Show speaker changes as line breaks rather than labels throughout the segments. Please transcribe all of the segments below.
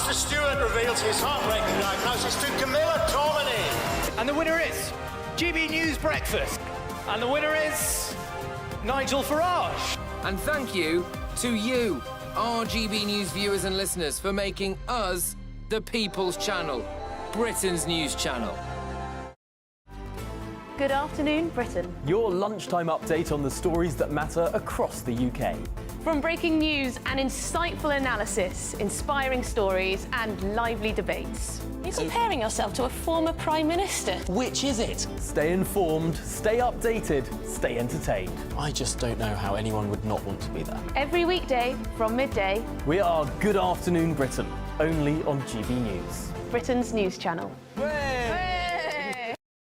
Master Stewart reveals his heartbreaking diagnosis to Camilla Tominey.
And the winner is GBNews Breakfast. And the winner is Nigel Farage.
And thank you to you, our GB News viewers and listeners, for making us the People's Channel, Britain's news channel.
Good afternoon, Britain.
Your lunchtime update on the stories that matter across the UK.
From breaking news and insightful analysis, inspiring stories and lively debates. You're comparing yourself to a former Prime Minister.
Which is it?
Stay informed, stay updated, stay entertained.
I just don't know how anyone would not want to be there.
Every weekday from midday.
We are Good Afternoon Britain, only on GB News.
Britain's news channel.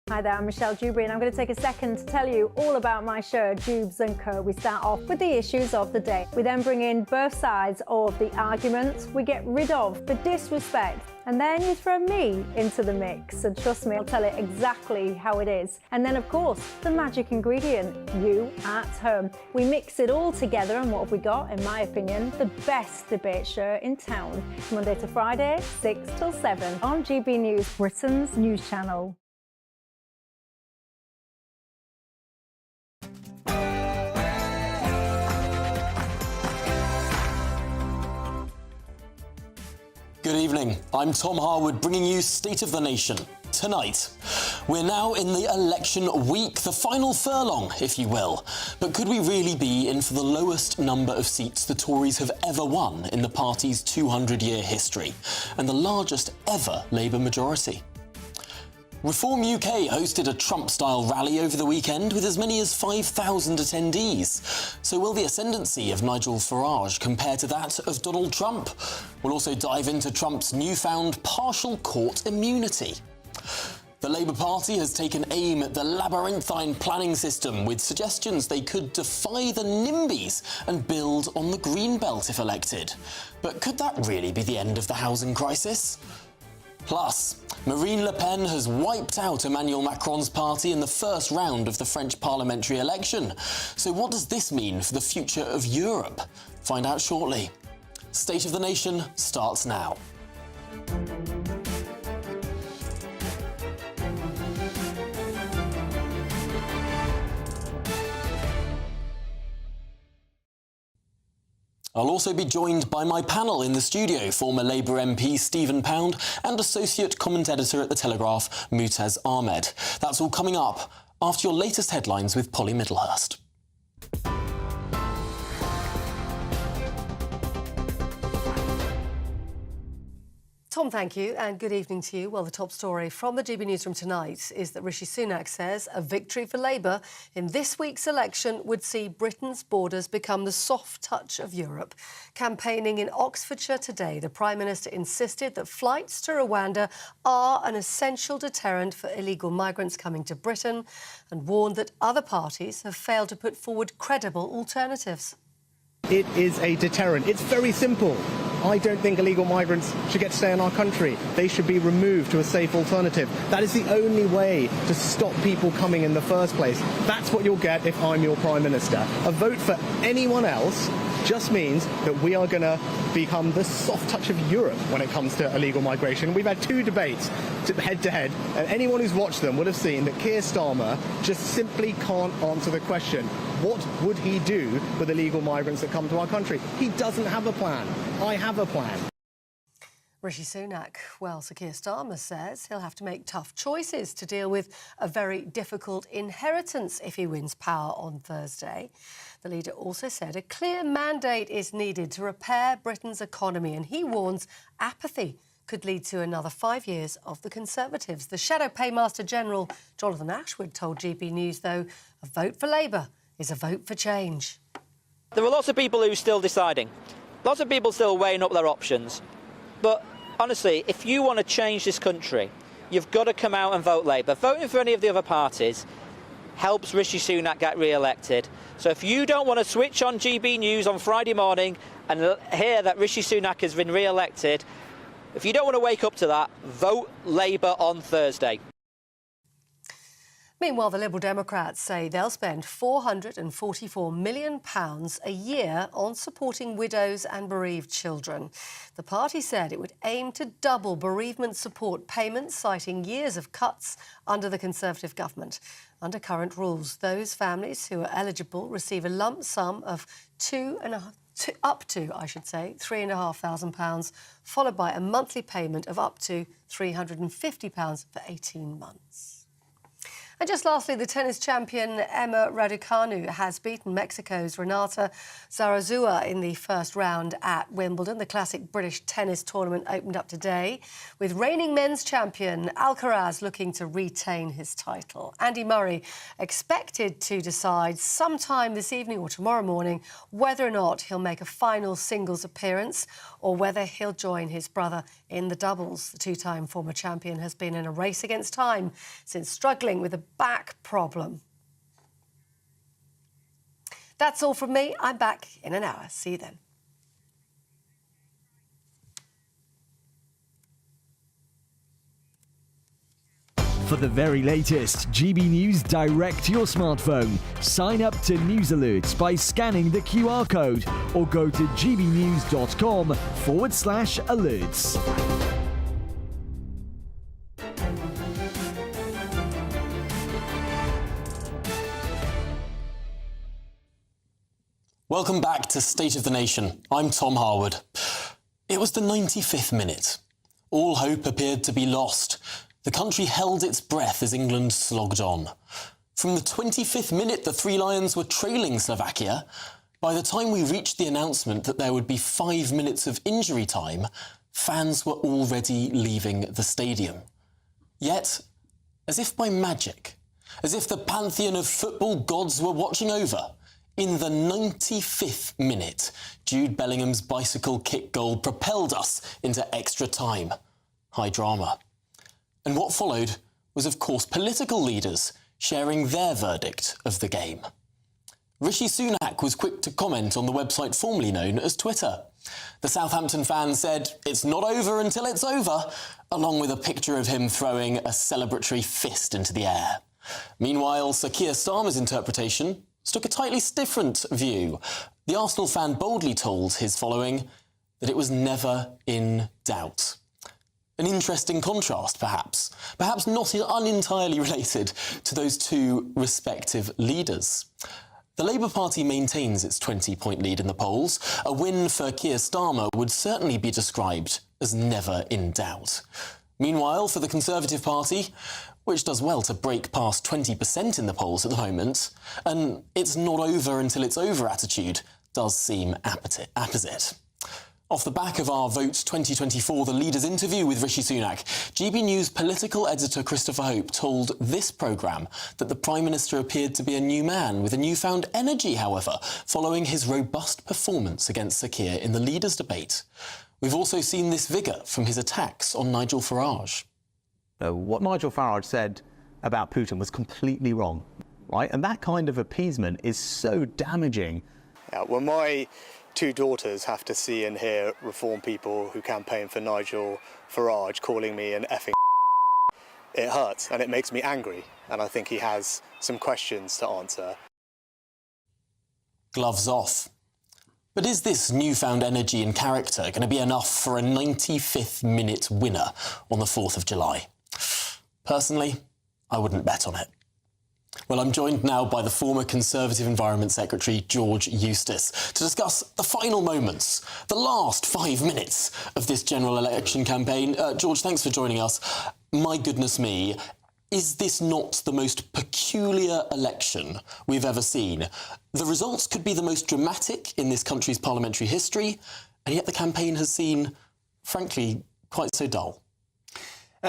Hi there, I'm Michelle Dewberry and I'm going to take a second to tell you all about my show, Dubes & Co. We start off with the issues of the day. We then bring in both sides of the argument. We get rid of the disrespect. And then you throw me into the mix. And trust me, I'll tell it exactly how it is. And then, of course, the magic ingredient, you at home. We mix it all together and what have we got, in my opinion, the best debate show in town. Monday to Friday, 6 till 7 on GB News, Britain's news channel.
Good evening, I'm Tom Harwood bringing you State of the Nation. Tonight, we're now in the election week, the final furlong, if you will. But could we really be in for the lowest number of seats the Tories have ever won in the party's 200-year history, and the largest ever Labour majority? Reform UK hosted a Trump-style rally over the weekend with as many as 5,000 attendees. So will the ascendancy of Nigel Farage compare to that of Donald Trump? We'll also dive into Trump's newfound partial court immunity. The Labour Party has taken aim at the labyrinthine planning system with suggestions they could defy the NIMBYs and build on the Green Belt if elected. But could that really be the end of the housing crisis? Plus, Marine Le Pen has wiped out Emmanuel Macron's party in the first round of the French parliamentary election. So what does this mean for the future of Europe? Find out shortly. State of the Nation starts now. I'll also be joined by my panel in the studio, former Labour MP Stephen Pound and Associate Comment Editor at The Telegraph, Mutaz Ahmed. That's all coming up after your latest headlines with Polly Middlehurst.
Tom, thank you, and good evening to you. Well, the top story from the GB Newsroom tonight is that Rishi Sunak says a victory for Labour in this week's election would see Britain's borders become the soft touch of Europe. Campaigning in Oxfordshire today, the Prime Minister insisted that flights to Rwanda are an essential deterrent for illegal migrants coming to Britain and warned that other parties have failed to put forward credible alternatives.
It is a deterrent. It's very simple. I don't think illegal migrants should get to stay in our country. They should be removed to a safe alternative. That is the only way to stop people coming in the first place. That's what you'll get if I'm your Prime Minister. A vote for anyone else just means that we are going to become the soft touch of Europe when it comes to illegal migration. We've had two debates head-to-head, and anyone who's watched them would have seen that Keir Starmer just simply can't answer the question. What would he do with illegal migrants that come to our country? He doesn't have a plan. I have a plan.
Rishi Sunak. Well, Sir Keir Starmer says he'll have to make tough choices to deal with a very difficult inheritance if he wins power on Thursday. The leader also said a clear mandate is needed to repair Britain's economy, and he warns apathy could lead to another 5 years of the Conservatives. The Shadow Paymaster General Jonathan Ashwood told GB News, though, a vote for Labour is a vote for change.
There are lots of people who are still deciding. Lots of people still weighing up their options. But honestly, if you want to change this country, you've got to come out and vote Labour. Voting for any of the other parties helps Rishi Sunak get re-elected. So if you don't want to switch on GB News on Friday morning and hear that Rishi Sunak has been re-elected, if you don't want to wake up to that, vote Labour on Thursday.
Meanwhile, the Liberal Democrats say they'll spend £444 million a year on supporting widows and bereaved children. The party said it would aim to double bereavement support payments, citing years of cuts under the Conservative government. Under current rules, those families who are eligible receive a lump sum of up to £3,500, followed by a monthly payment of up to £350 for 18 months. And just lastly, the tennis champion Emma Raducanu has beaten Mexico's Renata Zarazua in the first round at Wimbledon. The classic British tennis tournament opened up today, with reigning men's champion Alcaraz looking to retain his title. Andy Murray expected to decide sometime this evening or tomorrow morning whether or not he'll make a final singles appearance or whether he'll join his brother in the doubles. The two-time former champion has been in a race against time since struggling with a back problem. That's all from me. I'm back in an hour. See you then.
For the very latest GB News direct to your smartphone, sign up to News Alerts by scanning the QR code or go to gbnews.com/alerts.
Welcome back to State of the Nation. I'm Tom Harwood. It was the 95th minute. All hope appeared to be lost. The country held its breath as England slogged on. From the 25th minute, the Three Lions were trailing Slovakia. By the time we reached the announcement that there would be 5 minutes of injury time, fans were already leaving the stadium. Yet, as if by magic, as if the pantheon of football gods were watching over, in the 95th minute, Jude Bellingham's bicycle kick goal propelled us into extra time. High drama. And what followed was, of course, political leaders sharing their verdict of the game. Rishi Sunak was quick to comment on the website formerly known as Twitter. The Southampton fan said, "It's not over until it's over," along with a picture of him throwing a celebratory fist into the air. Meanwhile, Sir Keir Starmer's interpretation took a tightly different view. The Arsenal fan boldly told his following that it was never in doubt. An interesting contrast, perhaps. Perhaps not unentirely related to those two respective leaders. The Labour Party maintains its 20-point lead in the polls. A win for Keir Starmer would certainly be described as never in doubt. Meanwhile, for the Conservative Party, which does well to break past 20% in the polls at the moment, an "it's not over until it's over" attitude does seem apposite. Off the back of our Vote 2024 The Leaders interview with Rishi Sunak, GB News political editor Christopher Hope told this programme that the Prime Minister appeared to be a new man with a newfound energy, however, following his robust performance against Sir Keir in the Leaders debate. We've also seen this vigour from his attacks on Nigel Farage.
What Nigel Farage said about Putin was completely wrong, right? And that kind of appeasement is so damaging.
When my two daughters have to see and hear Reform people who campaign for Nigel Farage calling me an effing it hurts and it makes me angry, and I think he has some questions to answer.
Gloves off. But is this newfound energy and character going to be enough for a 95th minute winner on the 4th of July? Personally, I wouldn't bet on it. Well, I'm joined now by the former Conservative Environment Secretary, George Eustice, to discuss the final moments, the last 5 minutes of this general election campaign. George, thanks for joining us. My goodness me, is this not the most peculiar election we've ever seen? The results could be the most dramatic in this country's parliamentary history, and yet the campaign has seemed, frankly, quite so dull.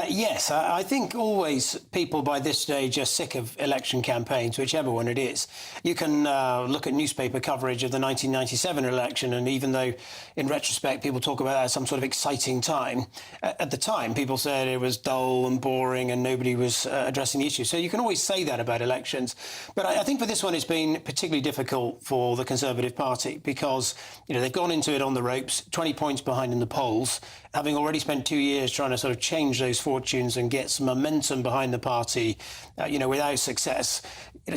Yes, I think always people by this stage are sick of election campaigns, whichever one it is. You can look at newspaper coverage of the 1997 election, and even though in retrospect people talk about that as some sort of exciting time, at the time people said it was dull and boring and nobody was addressing the issue. So you can always say that about elections. But I think for this one it's been particularly difficult for the Conservative Party because they've gone into it on the ropes, 20 points behind in the polls, having already spent 2 years trying to sort of change those misfortunes and gets momentum behind the party, without success,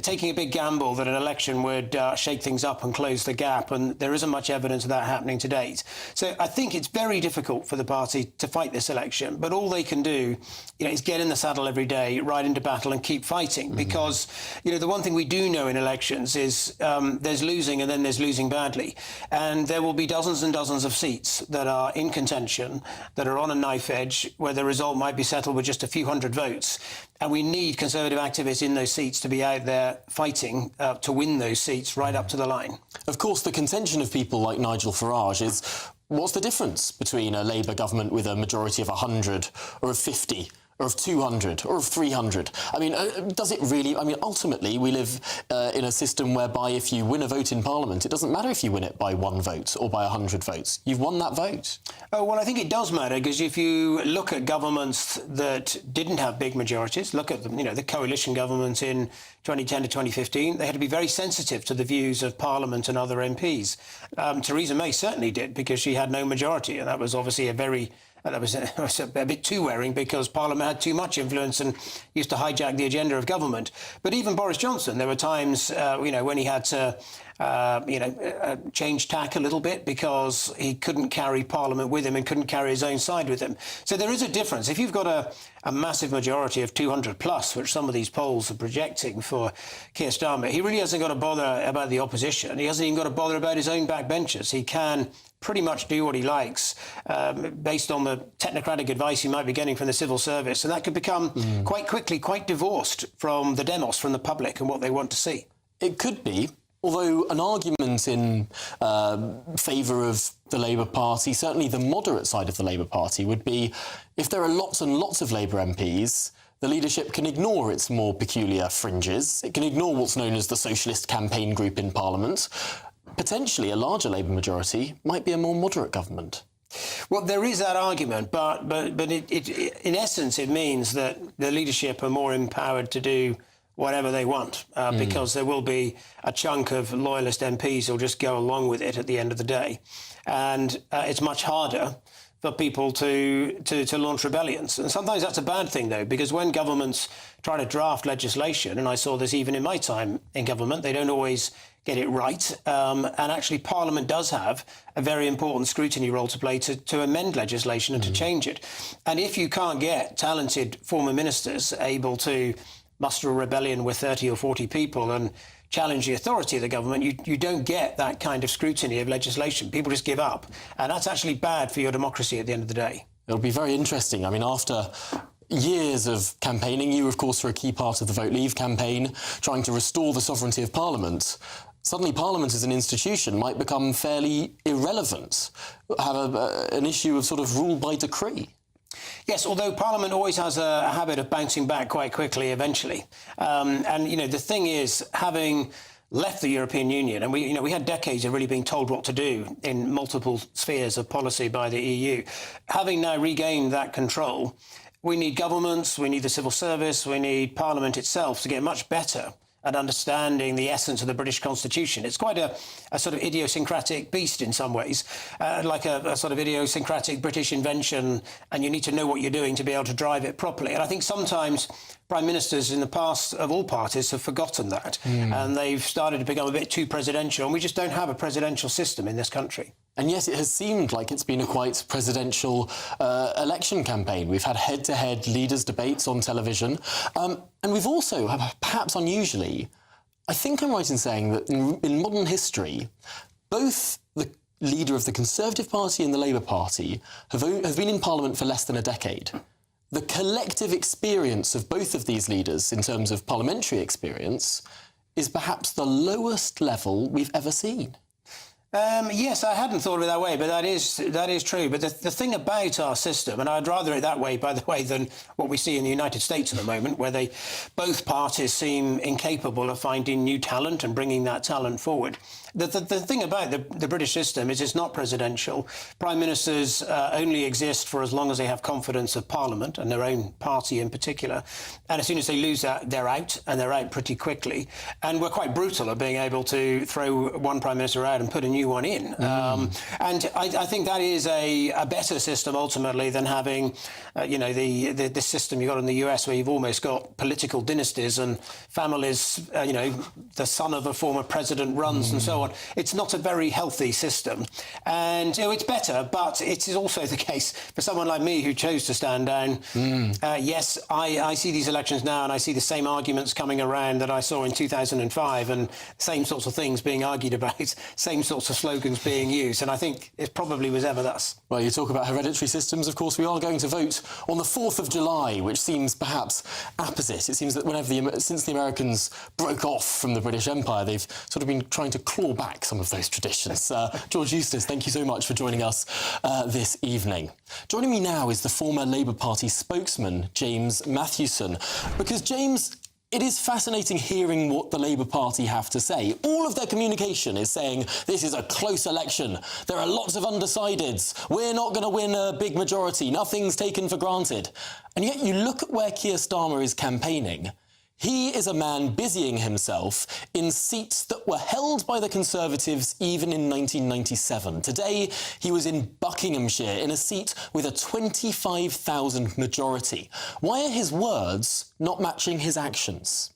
taking a big gamble that an election would shake things up and close the gap, and there isn't much evidence of that happening to date. So I think it's very difficult for the party to fight this election, but all they can do, is get in the saddle every day, ride into battle and keep fighting, because, the one thing we do know in elections is there's losing and then there's losing badly, and there will be dozens and dozens of seats that are in contention, that are on a knife edge, where the result might be settled with just a few hundred votes. And we need Conservative activists in those seats to be out there fighting to win those seats right up to the line.
Of course, the contention of people like Nigel Farage is, what's the difference between a Labour government with a majority of 100 or of 50 or of 200 or of 300? I mean, does it really? I mean, ultimately, we live in a system whereby if you win a vote in Parliament, it doesn't matter if you win it by 1 vote or by 100 votes. You've won that vote.
Oh, well, I think it does matter, because if you look at governments that didn't have big majorities, look at them, the coalition government in 2010 to 2015, they had to be very sensitive to the views of Parliament and other MPs. Theresa May certainly did, because she had no majority, and that was obviously that was a bit too wearing, because Parliament had too much influence and used to hijack the agenda of government. But even Boris Johnson, there were times, when he had to, change tack a little bit, because he couldn't carry Parliament with him and couldn't carry his own side with him. So there is a difference. If you've got a massive majority of 200 plus, which some of these polls are projecting for Keir Starmer, he really hasn't got to bother about the opposition. He hasn't even got to bother about his own backbenchers. He can pretty much do what he likes based on the technocratic advice he might be getting from the civil service. And that could become quite quickly quite divorced from the demos, from the public and what they want to see.
It could be. Although an argument in favour of the Labour Party, certainly the moderate side of the Labour Party, would be if there are lots and lots of Labour MPs, the leadership can ignore its more peculiar fringes. It can ignore what's known as the Socialist Campaign Group in Parliament. Potentially a larger Labour majority might be a more moderate government.
Well, there is that argument, but it in essence it means that the leadership are more empowered to do whatever they want, because there will be a chunk of loyalist MPs who'll just go along with it at the end of the day. And it's much harder for people to launch rebellions. And sometimes that's a bad thing, though, because when governments try to draft legislation, and I saw this even in my time in government, they don't always get it right. And actually, Parliament does have a very important scrutiny role to play to amend legislation and to change it. And if you can't get talented former ministers able to muster a rebellion with 30 or 40 people and challenge the authority of the government, you don't get that kind of scrutiny of legislation. People just give up. And that's actually bad for your democracy at the end of the day.
It'll be very interesting. I mean, after years of campaigning, you, of course, were a key part of the Vote Leave campaign, trying to restore the sovereignty of Parliament. Suddenly Parliament as an institution might become fairly irrelevant, have an issue of sort of rule by decree.
Yes, although Parliament always has a habit of bouncing back quite quickly eventually. The thing is, having left the European Union, and we had decades of really being told what to do in multiple spheres of policy by the EU. Having now regained that control, we need governments, we need the civil service, we need Parliament itself to get much better at understanding the essence of the British Constitution. It's quite a sort of idiosyncratic beast in some ways, like a sort of idiosyncratic British invention, and you need to know what you're doing to be able to drive it properly. And I think sometimes prime ministers in the past of all parties have forgotten that, and they've started to become a bit too presidential, and we just don't have a presidential system in this country.
And yet it has seemed like it's been a quite presidential election campaign. We've had head-to-head leaders' debates on television. And we've also, perhaps unusually, I think I'm right in saying that in modern history, both the leader of the Conservative Party and the Labour Party have been in Parliament for less than a decade. The collective experience of both of these leaders in terms of parliamentary experience is perhaps the lowest level we've ever seen.
Yes, I hadn't thought of it that way, but that is true. But the thing about our system, and I'd rather it that way, by the way, than what we see in the United States at the moment, where both parties seem incapable of finding new talent and bringing that talent forward. The thing about the British system is it's not presidential. Prime ministers only exist for as long as they have confidence of Parliament and their own party in particular. And as soon as they lose that, they're out, and they're out pretty quickly. And we're quite brutal at being able to throw one prime minister out and put a new one in. And I think that is a better system ultimately than having, the system you got in the US where you've almost got political dynasties and families, the son of a former president runs and so on. It's not a very healthy system. And it's better, but it is also the case for someone like me who chose to stand down. Yes, I see these elections now and I see the same arguments coming around that I saw in 2005 and same sorts of things being argued about, same sorts of slogans being used. And I think it probably was ever thus.
Well, you talk about hereditary systems. Of course, we are going to vote on the 4th of July, which seems perhaps apposite. It seems that since the Americans broke off from the British Empire, they've sort of been trying to claw back some of those traditions. George Eustice, thank you so much for joining us this evening. Joining me now is the former Labour Party spokesman, James Matthewson. Because, James, it is fascinating hearing what the Labour Party have to say. All of their communication is saying this is a close election. There are lots of undecideds. We're not going to win a big majority. Nothing's taken for granted. And yet you look at where Keir Starmer is campaigning. He is a man busying himself in seats that were held by the Conservatives even in 1997. Today, he was in Buckinghamshire in a seat with a 25,000 majority. Why are his words not matching his actions?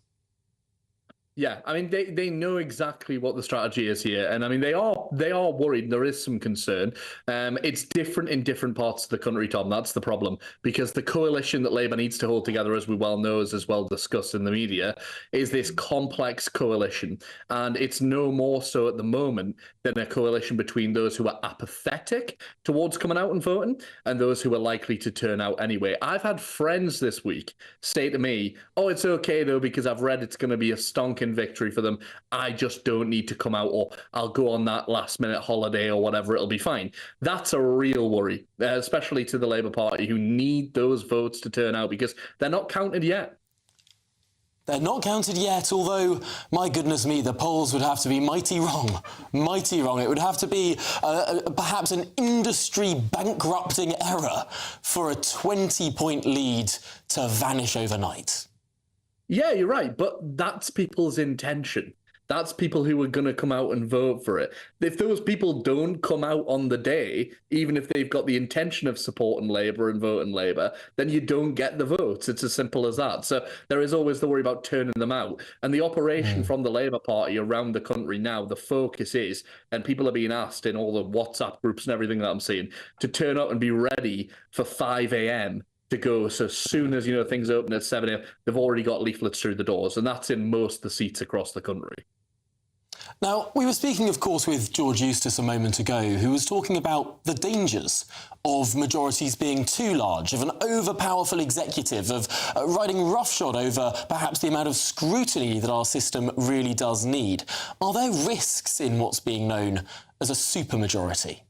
Yeah, I mean, they know exactly what the strategy is here. And I mean, they are worried. There is some concern. It's different in different parts of the country, Tom. That's the problem. Because the coalition that Labour needs to hold together, as we well know, as well discussed in the media, is this complex coalition. And it's no more so at the moment than a coalition between those who are apathetic towards coming out and voting and those who are likely to turn out anyway. I've had friends this week say to me, oh, it's okay, though, because I've read it's going to be a stonking victory for them. I just don't need to come out, or I'll go on that last-minute holiday or whatever. It'll be fine. That's a real worry, especially to the Labour Party, who need those votes to turn out because they're not counted yet.
They're not counted yet, although, my goodness me, the polls would have to be mighty wrong. Mighty wrong. It would have to be perhaps an industry bankrupting error for a 20-point lead to vanish overnight.
Yeah, you're right, but that's people's intention. That's people who are going to come out and vote for it. If those people don't come out on the day, even if they've got the intention of supporting Labour and voting Labour, then you don't get the votes. It's as simple as that. So there is always the worry about turning them out. And the operation from the Labour Party around the country now, the focus is, and people are being asked in all the WhatsApp groups and everything that I'm seeing, to turn up and be ready for 5 a.m. to go. So as soon as, things open at 7 a.m., they've already got leaflets through the doors. And that's in most of the seats across the country.
Now, we were speaking, of course, with George Eustice a moment ago, who was talking about the dangers of majorities being too large, of an over-powerful executive, of riding roughshod over perhaps the amount of scrutiny that our system really does need. Are there risks in what's being known as a supermajority?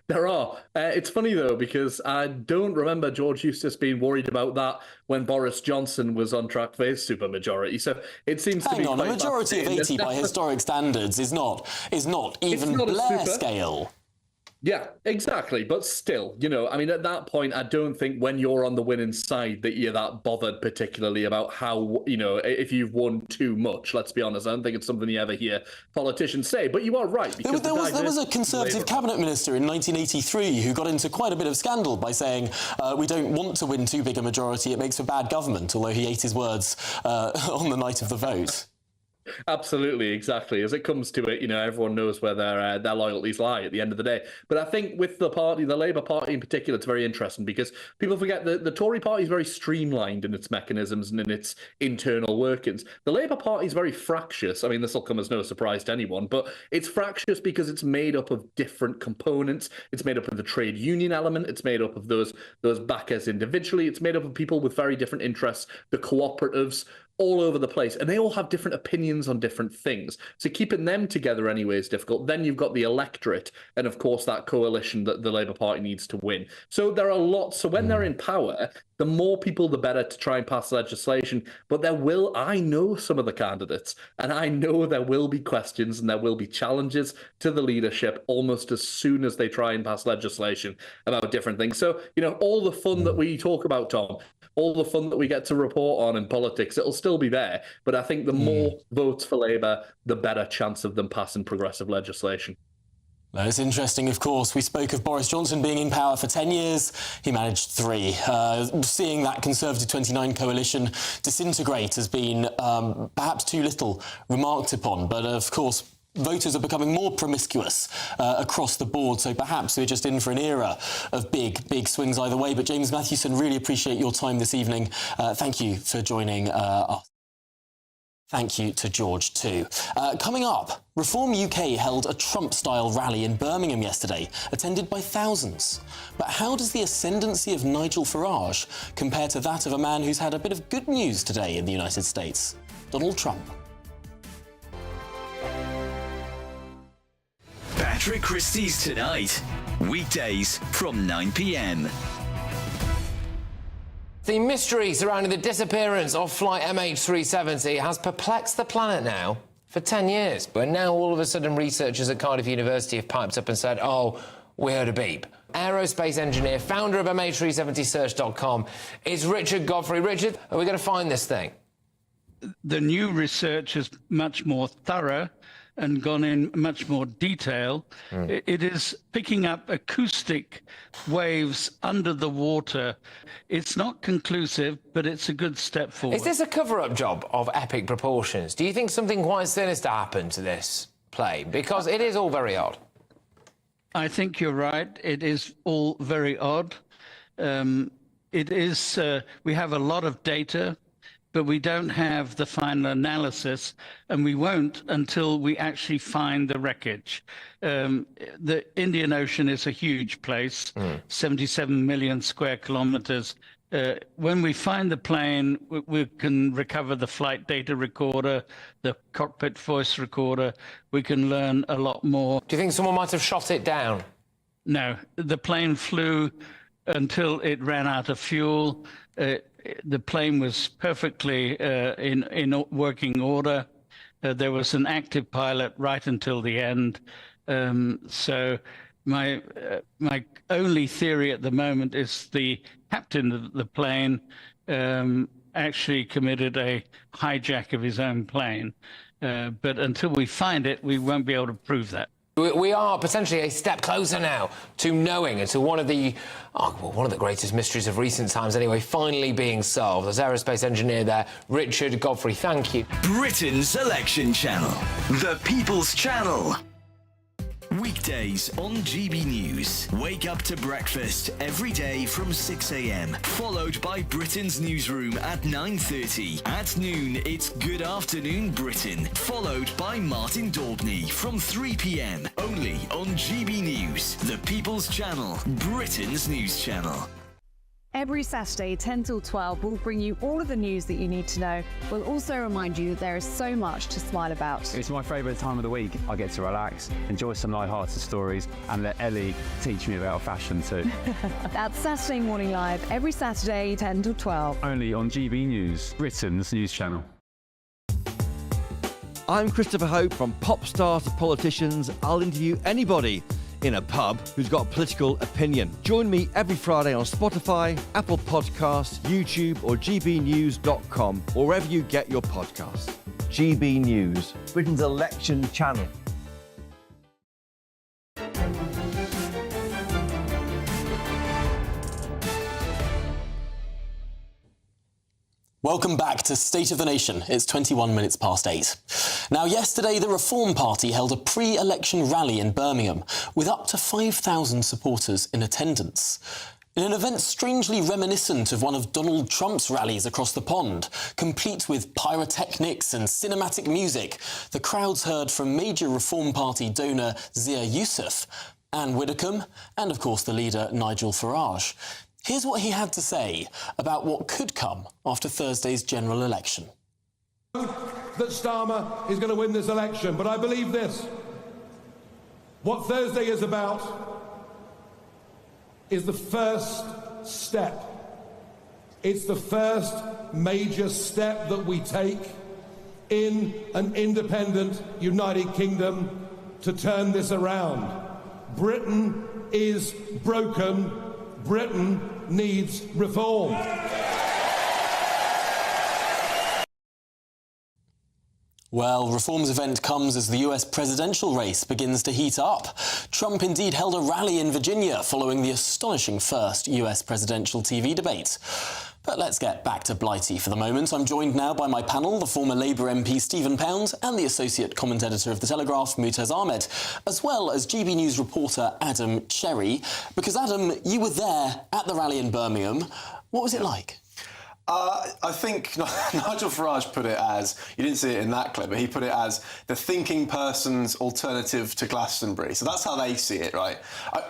There are. It's funny, though, because I don't remember George Eustice being worried about that when Boris Johnson was on track for his supermajority. So it seems to be
a majority of 80 by historic standards is not even Blair scale.
Yeah, exactly. But still, at that point, I don't think when you're on the winning side that you're that bothered particularly about how, if you've won too much, let's be honest. I don't think it's something you ever hear politicians say. But you are right. Because
there was a Conservative cabinet minister in 1983 who got into quite a bit of scandal by saying, we don't want to win too big a majority, it makes for bad government, although he ate his words on the night of the vote.
Absolutely, exactly. As it comes to it, everyone knows where their loyalties lie at the end of the day. But I think with the party, the Labour Party in particular, it's very interesting because people forget that the Tory Party is very streamlined in its mechanisms and in its internal workings. The Labour Party is very fractious. I mean, this will come as no surprise to anyone, but it's fractious because it's made up of different components. It's made up of the trade union element. It's made up of those backers individually. It's made up of people with very different interests, the cooperatives, all over the place, and they all have different opinions on different things. So keeping them together anyway is difficult. Then you've got the electorate, and of course that coalition that the Labour Party needs to win. So there are lots. So when they're in power, the more people, the better to try and pass legislation. But I know some of the candidates, and I know there will be questions and there will be challenges to the leadership almost as soon as they try and pass legislation about different things. So, all the fun that we talk about, Tom, all the fun that we get to report on in politics, it'll still be there. But I think the more votes for Labour, the better chance of them passing progressive legislation.
Well, it's interesting, of course. We spoke of Boris Johnson being in power for 10 years. He managed 3. Seeing that Conservative 29 coalition disintegrate has been perhaps too little remarked upon. But, of course, voters are becoming more promiscuous across the board, so perhaps we're just in for an era of big swings either way. But James Matthewson, really appreciate your time this evening. Thank you for joining us. Thank you to George too. Coming up, Reform UK held a Trump-style rally in Birmingham yesterday, attended by thousands. But how does the ascendancy of Nigel Farage compare to that of a man who's had a bit of good news today in the United States, Donald Trump?
Patrick Christie's Tonight, weekdays from 9 p.m.
The mystery surrounding the disappearance of flight MH370 has perplexed the planet now for 10 years. But now all of a sudden researchers at Cardiff University have piped up and said, oh, we heard a beep. Aerospace engineer, founder of MH370search.com is Richard Godfrey. Richard, are we going to find this thing?
The new research is much more thorough and gone in much more detail. It is picking up acoustic waves under the water. It's not conclusive, but it's a good step forward.
Is this a cover-up job of epic proportions? Do you think something quite sinister happened to this plane? Because it is all very odd.
I think you're right. It is all very odd. It is. We have a lot of data, but we don't have the final analysis, and we won't until we actually find the wreckage. The Indian Ocean is a huge place, 77 million square kilometers. When we find the plane, we can recover the flight data recorder, the cockpit voice recorder. We can learn a lot more.
Do you think someone might have shot it down?
No, the plane flew until it ran out of fuel. The plane was perfectly in working order. There was an active pilot right until the end. So my only theory at the moment is the captain of the plane actually committed a hijack of his own plane. But until we find it, we won't be able to prove that.
We are potentially a step closer now to knowing and to one of the greatest mysteries of recent times anyway, finally being solved. There's aerospace engineer there, Richard Godfrey. Thank you.
Britain's election channel, the People's Channel. Weekdays on GB News. Wake up to breakfast every day from 6 a.m. Followed by Britain's newsroom at 9:30. At noon, it's Good Afternoon Britain. Followed by Martin Daubney from 3 p.m. Only on GB News, the People's Channel, Britain's news channel.
Every Saturday, 10 till 12, we'll bring you all of the news that you need to know. We'll also remind you that there is so much to smile about.
It's my favourite time of the week. I get to relax, enjoy some light-hearted stories, and let Ellie teach me about fashion too.
That's Saturday Morning Live, every Saturday, 10 till 12.
Only on GB News, Britain's news channel.
I'm Christopher Hope. From pop stars to politicians, I'll interview anybody in a pub who's got a political opinion. Join me every Friday on Spotify, Apple Podcasts, YouTube or gbnews.com, or wherever you get your podcasts. GB News, Britain's election channel.
Welcome back to State of the Nation. It's 21 minutes past 8. Now, yesterday, the Reform Party held a pre-election rally in Birmingham with up to 5,000 supporters in attendance. In an event strangely reminiscent of one of Donald Trump's rallies across the pond, complete with pyrotechnics and cinematic music, the crowds heard from major Reform Party donor Zia Youssef, Anne Widdecombe, and, of course, the leader Nigel Farage. Here's what he had to say about what could come after Thursday's general election.
that Starmer is going to win this election, but I believe this. What Thursday is about is the first step. It's the first major step that we take in an independent United Kingdom to turn this around. Britain is broken. Britain needs reform.
Well, Reform's event comes as the US presidential race begins to heat up. Trump indeed held a rally in Virginia following the astonishing first US presidential TV debate. But let's get back to Blighty for the moment. I'm joined now by my panel, the former Labour MP Stephen Pound and the associate comment editor of The Telegraph, Mutaz Ahmed, as well as GB News reporter Adam Cherry. Because, Adam, you were there at the rally in Birmingham. What was it like?
I think Nigel Farage put it as, you didn't see it in that clip, but he put it as the thinking person's alternative to Glastonbury. So that's how they see it, right?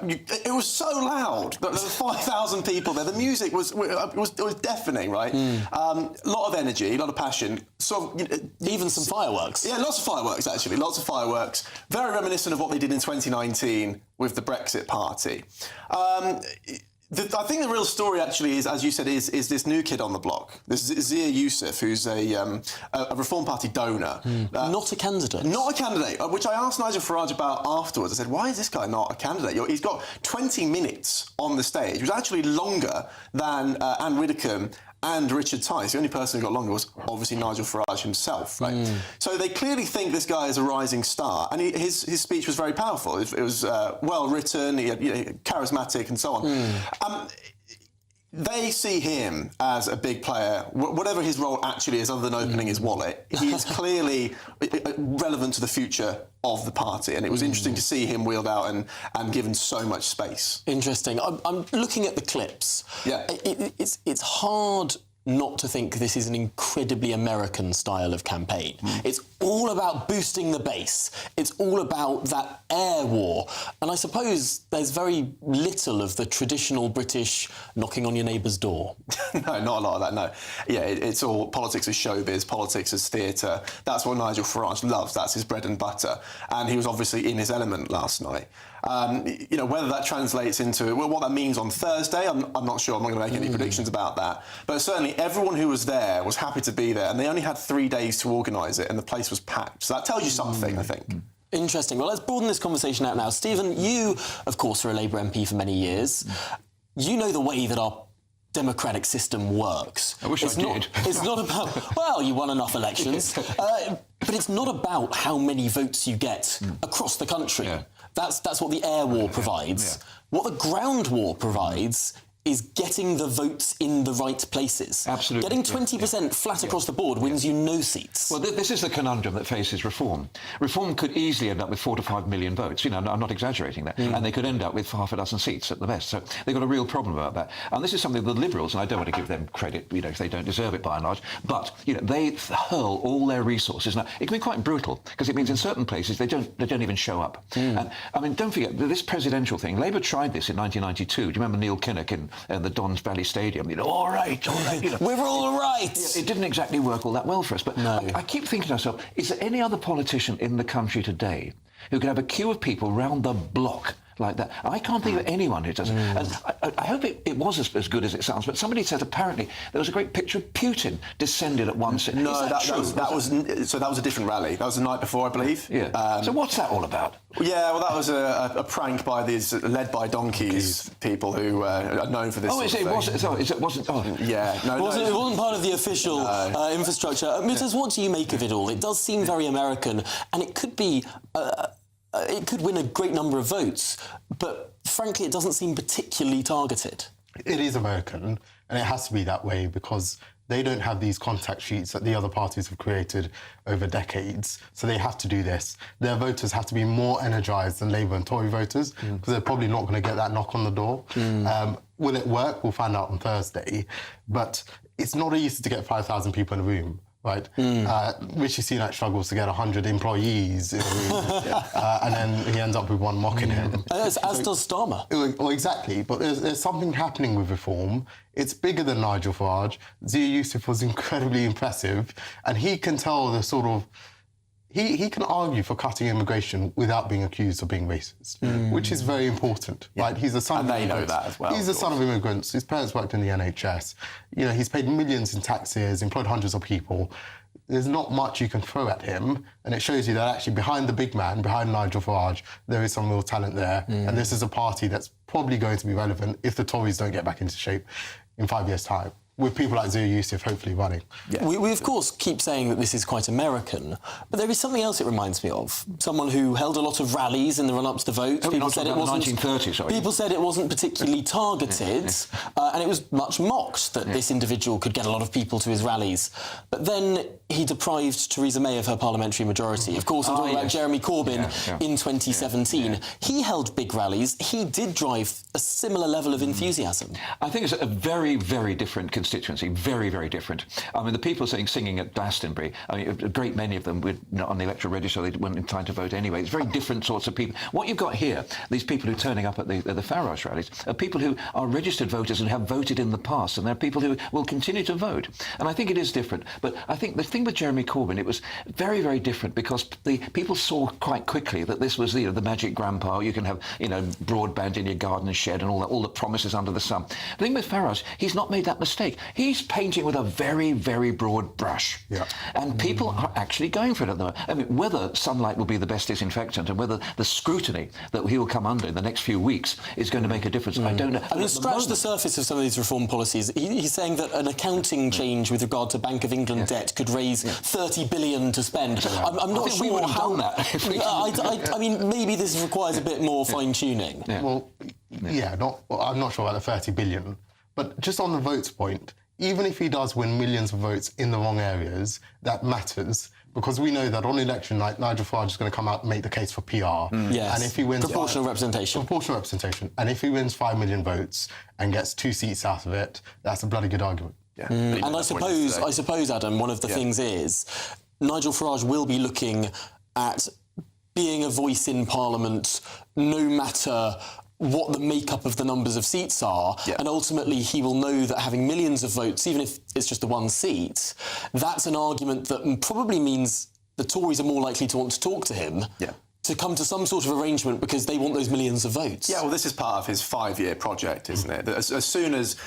It was so loud. There were 5,000 people there. The music was deafening, right? A lot of energy, a lot of passion. So
even some fireworks.
Yeah, lots of fireworks, actually. Lots of fireworks. Very reminiscent of what they did in 2019 with the Brexit Party. I think the real story, actually, is, as you said, is this new kid on the block. This is Zia Youssef, who's a Reform Party donor.
Not a candidate.
Not a candidate, which I asked Nigel Farage about afterwards. I said, why is this guy not a candidate? He's got 20 minutes on the stage, which was actually longer than Anne Widdecombe and Richard Tice. The only person who got longer was obviously Nigel Farage himself, right? So they clearly think this guy is a rising star, and his speech was very powerful. It was well written, charismatic, and so on. They see him as a big player, whatever his role actually is, other than opening his wallet. He is clearly relevant to the future of the party, and it was interesting to see him wheeled out and given so much space.
Interesting. I'm looking at the clips.
Yeah.
It's hard not to think this is an incredibly American style of campaign. It's all about boosting the base. It's all about that air war. And I suppose there's very little of the traditional British knocking on your neighbour's door.
No, not a lot of that, no. Yeah, it's all politics as showbiz, politics as theatre. That's what Nigel Farage loves. That's his bread and butter. And he was obviously in his element last night. Whether that translates into what that means on Thursday, I'm not sure. I'm not going to make any predictions about that. But certainly everyone who was there was happy to be there, and they only had 3 days to organise it, and the place was packed. So that tells you something, I think.
Interesting. Well, let's broaden this conversation out now. Stephen, you, of course, were a Labour MP for many years. You know the way that our democratic system works.
I wish I did.
It's not about, well, you won enough elections, but it's not about how many votes you get across the country. Yeah. That's what the air war provides. Yeah. What the ground war provides is getting the votes in the right places.
Absolutely.
Getting 20% flat across the board wins you no seats.
Well, this is the conundrum that faces Reform. Reform could easily end up with 4 to 5 million votes. I'm not exaggerating that. And they could end up with half a dozen seats at the best. So they've got a real problem about that. And this is something the Liberals, and I don't want to give them credit, if they don't deserve it by and large, but, they hurl all their resources. Now, it can be quite brutal, because it means in certain places they don't even show up. And, don't forget, this presidential thing, Labour tried this in 1992. Do you remember Neil Kinnock in the Dons Valley Stadium? All right.
We're all right.
Yeah, it didn't exactly work all that well for us. But no. I keep thinking to myself, is there any other politician in the country today who could have a queue of people round the block like that? I can't think of anyone who does. And I hope it was as good as it sounds, but somebody said apparently there was a great picture of Putin descended at one sitting.
No, that was a different rally. That was the night before, I believe.
Yeah. So what's that all about?
Yeah, well, that was a prank by these led by donkeys people who are known for this.
Oh, it wasn't. Oh,
yeah,
no, it wasn't part of the official infrastructure. Mutaz, what do you make of it all? It does seem very American, and it could be. It could win a great number of votes, but frankly, it doesn't seem particularly targeted.
It is American, and it has to be that way because they don't have these contact sheets that the other parties have created over decades, so they have to do this. Their voters have to be more energised than Labour and Tory voters because they're probably not going to get that knock on the door. Will it work? We'll find out on Thursday. But it's not easy to get 5,000 people in a room. right? Rishi Sunak struggles to get 100 employees in a room, and then he ends up with one mocking him.
As does Starmer.
Well, exactly, but there's something happening with reform. It's bigger than Nigel Farage. Zia Youssef was incredibly impressive, and he can tell the sort of... He can argue for cutting immigration without being accused of being racist, which is very important, right? He's the son of immigrants.
And they know that as well.
He's the son of immigrants. His parents worked in the NHS. You know, he's paid millions in taxes, employed hundreds of people. There's not much you can throw at him, and it shows you that actually behind the big man, behind Nigel Farage, there is some real talent there, and this is a party that's probably going to be relevant if the Tories don't get back into shape in 5 years' time, with people like Zia Youssef hopefully running.
Yeah. We of course keep saying that this is quite American, but there is something else it reminds me of. Someone who held a lot of rallies in the run-up to the vote.
People said it wasn't 1930s, sorry.
People said it wasn't particularly targeted, and it was much mocked that this individual could get a lot of people to his rallies. But then he deprived Theresa May of her parliamentary majority. Of course, I'm talking about Jeremy Corbyn in 2017. He held big rallies. He did drive a similar level of enthusiasm.
I think it's a very, very different constituency, very, very different. I mean, the people singing at Glastonbury, I mean, a great many of them were not on the electoral register, they weren't in time to vote anyway. It's very different sorts of people. What you've got here, these people who are turning up at the Farage rallies, are people who are registered voters and have voted in the past, and they're people who will continue to vote. And I think it is different. But I think the thing with Jeremy Corbyn, it was very, very different because the people saw quite quickly that this was the magic grandpa. You can have, broadband in your garden shed and all the promises under the sun. The thing with Farage, he's not made that mistake. He's painting with a very, very broad brush. And people are actually going for it at the moment. I mean, whether sunlight will be the best disinfectant and whether the scrutiny that he will come under in the next few weeks is going to make a difference, I don't know.
I mean, scratch the surface of some of these reform policies. He's saying that an accounting change with regard to Bank of England debt could raise 30 billion to spend. I'm not sure how that... I mean, maybe this requires a bit more fine-tuning.
Well, I'm not sure about the 30 billion. But just on the votes point, even if he does win millions of votes in the wrong areas, that matters, because we know that on election night, Nigel Farage is going to come out and make the case for PR.
Yes.
And if he wins...
Proportional representation.
Proportional representation. And if he wins 5 million votes and gets 2 seats out of it, that's a bloody good argument.
And I suppose, Adam, one of the things is Nigel Farage will be looking at being a voice in Parliament no matter what the makeup of the numbers of seats are, and ultimately he will know that having millions of votes, even if it's just the one seat, that's an argument that probably means the Tories are more likely to want to talk to him to come to some sort of arrangement because they want those millions of votes.
Yeah, well, this is part of his 5-year project, isn't it? As soon as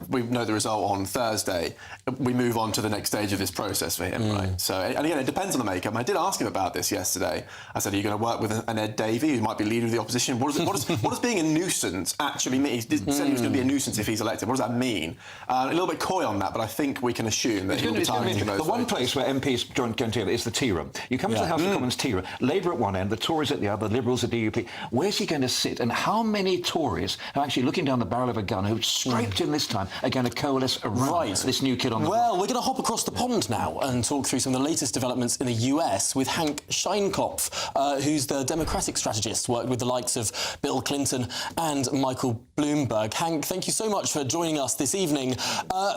we know the result on Thursday, we move on to the next stage of this process for him, right? So, and again, it depends on the makeup. I did ask him about this yesterday. I said, are you going to work with an Ed Davey, who might be leader of the opposition? What does being a nuisance actually mean? He said he was going to be a nuisance if he's elected. What does that mean? A little bit coy on that, but I think we can assume that he'll be targeting those
The one place where MPs join together is the tea room. You come to the House of Commons tea room, Labour at one end, the Tories at the other, the Liberals at DUP. Where's he going to sit? And how many Tories are actually looking down the barrel of a gun who scraped in this time are going to coalesce around this new kid on the block?
Well, we're going to hop across the pond now and talk through some of the latest developments in the US with Hank Scheinkopf, who's the Democratic strategist, worked with the likes of Bill Clinton and Michael Bloomberg. Hank, thank you so much for joining us this evening.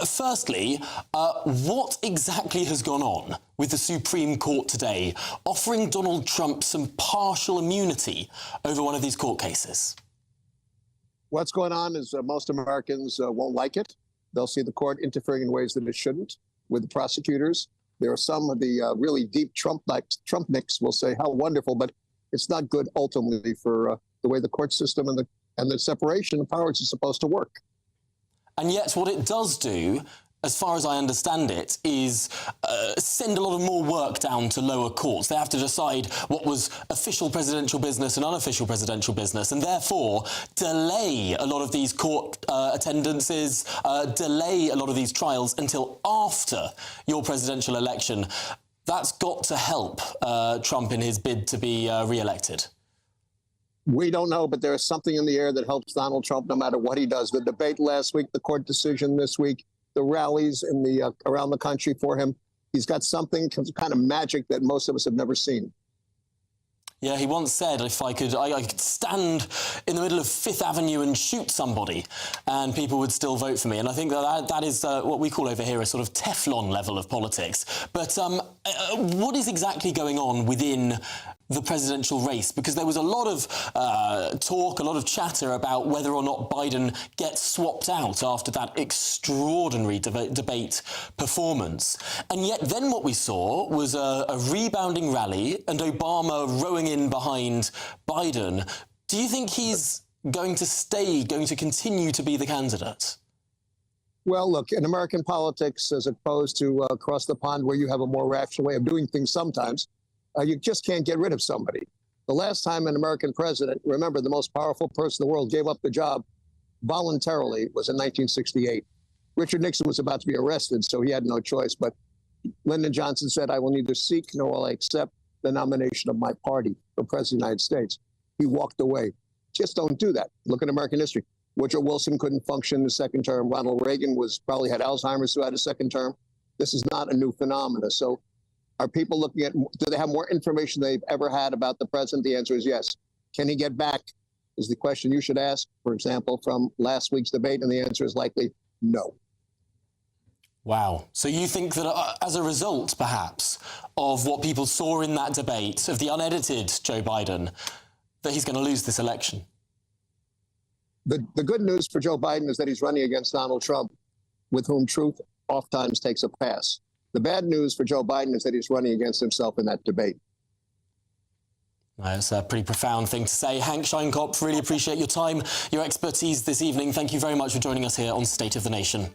Firstly, what exactly has gone on with the Supreme Court today, offering Donald Trump some partial immunity over one of these court cases?
What's going on is most Americans won't like it. They'll see the court interfering in ways that it shouldn't with the prosecutors. There are some of the really deep Trump-nicks will say how wonderful, but it's not good ultimately for the way the court system and the separation of powers is supposed to work.
And yet what it does do, as far as I understand it, is send a lot of more work down to lower courts. They have to decide what was official presidential business and unofficial presidential business, and therefore delay a lot of these court attendances, delay a lot of these trials until after your presidential election. That's got to help Trump in his bid to be re-elected.
We don't know, but there is something in the air that helps Donald Trump no matter what he does. The debate last week, the court decision this week, the rallies in the around the country for him. He's got something kind of magic that most of us have never seen.
Yeah, he once said, if I could stand in the middle of Fifth Avenue and shoot somebody and people would still vote for me. And I think that is what we call over here a sort of Teflon level of politics. But what is exactly going on within the presidential race? Because there was a lot of talk, a lot of chatter about whether or not Biden gets swapped out after that extraordinary debate performance. And yet then what we saw was a rebounding rally and Obama rowing in behind Biden. Do you think he's going to continue to be the candidate?
Well, look, in American politics, as opposed to across the pond where you have a more rational way of doing things sometimes, you just can't get rid of somebody. The last time an American president, remember, the most powerful person in the world, gave up the job voluntarily was in 1968. Richard Nixon was about to be arrested, so he had no choice. But Lyndon Johnson said, I will neither seek nor will I accept the nomination of my party for president of the United States. He walked away. Just don't do that. Look at American history. Woodrow Wilson couldn't function in the second term. Ronald Reagan probably had Alzheimer's throughout a second term. This is not a new phenomenon. So are people looking at, do they have more information they've ever had about the president? The answer is yes. Can he get back is the question you should ask, for example, from last week's debate, and the answer is likely no.
Wow. So you think that as a result, perhaps, of what people saw in that debate, of the unedited Joe Biden, that he's going to lose this election?
The good news for Joe Biden is that he's running against Donald Trump, with whom truth oftentimes takes a pass. The bad news for Joe Biden is that he's running against himself in that debate.
That's a pretty profound thing to say. Hank Scheinkopf, really appreciate your time, your expertise this evening. Thank you very much for joining us here on State of the Nation.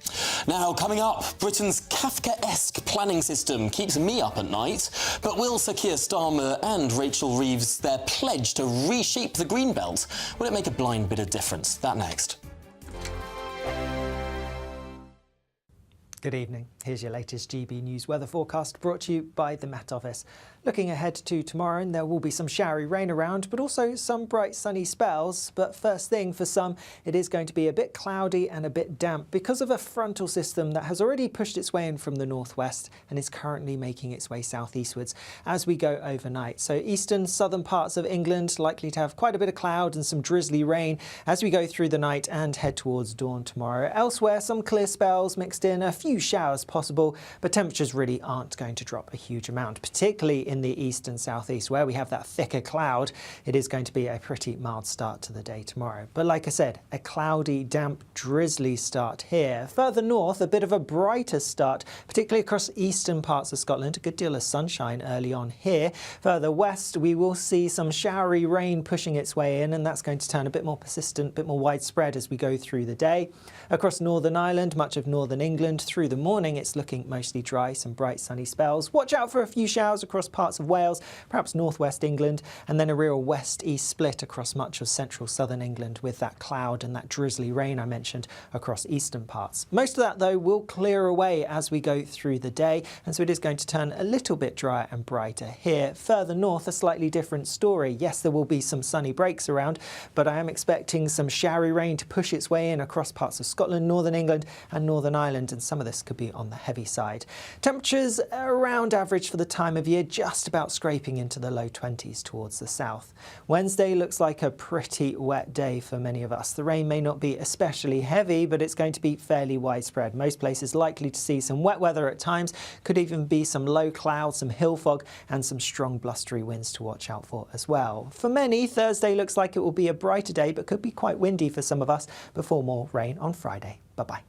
Now, coming up, Britain's Kafka-esque planning system keeps me up at night, but will Sir Keir Starmer and Rachel Reeves, their pledge to reshape the Greenbelt, will it make a blind bit of difference? That next.
Good evening. Here's your latest GB News weather forecast brought to you by the Met Office. Looking ahead to tomorrow, and there will be some showery rain around, but also some bright sunny spells. But first thing, for some, it is going to be a bit cloudy and a bit damp because of a frontal system that has already pushed its way in from the northwest and is currently making its way southeastwards as we go overnight. So eastern, southern parts of England likely to have quite a bit of cloud and some drizzly rain as we go through the night and head towards dawn tomorrow. Elsewhere, some clear spells mixed in, a few showers possible, but temperatures really aren't going to drop a huge amount, particularly in the east and southeast where we have that thicker cloud. It is going to be a pretty mild start to the day tomorrow. But like I said, a cloudy, damp, drizzly start here. Further north, a bit of a brighter start, particularly across eastern parts of Scotland. A good deal of sunshine early on here. Further west, we will see some showery rain pushing its way in, and that's going to turn a bit more persistent, a bit more widespread as we go through the day. Across Northern Ireland, much of northern England, through the morning, it's looking mostly dry, some bright sunny spells. Watch out for a few showers across parts of Wales, perhaps northwest England, and then a real west-east split across much of central southern England with that cloud and that drizzly rain I mentioned across eastern parts. Most of that, though, will clear away as we go through the day, and so it is going to turn a little bit drier and brighter here. Further north, a slightly different story. Yes, there will be some sunny breaks around, but I am expecting some showery rain to push its way in across parts of Scotland, northern England and Northern Ireland, and some of this could be on the heavy side. Temperatures around average for the time of year, just about scraping into the low 20s towards the south. Wednesday looks like a pretty wet day for many of us. The rain may not be especially heavy, but it's going to be fairly widespread. Most places likely to see some wet weather at times, could even be some low clouds, some hill fog and some strong blustery winds to watch out for as well. For many, Thursday looks like it will be a brighter day, but could be quite windy for some of us before more rain on Friday. Bye-bye.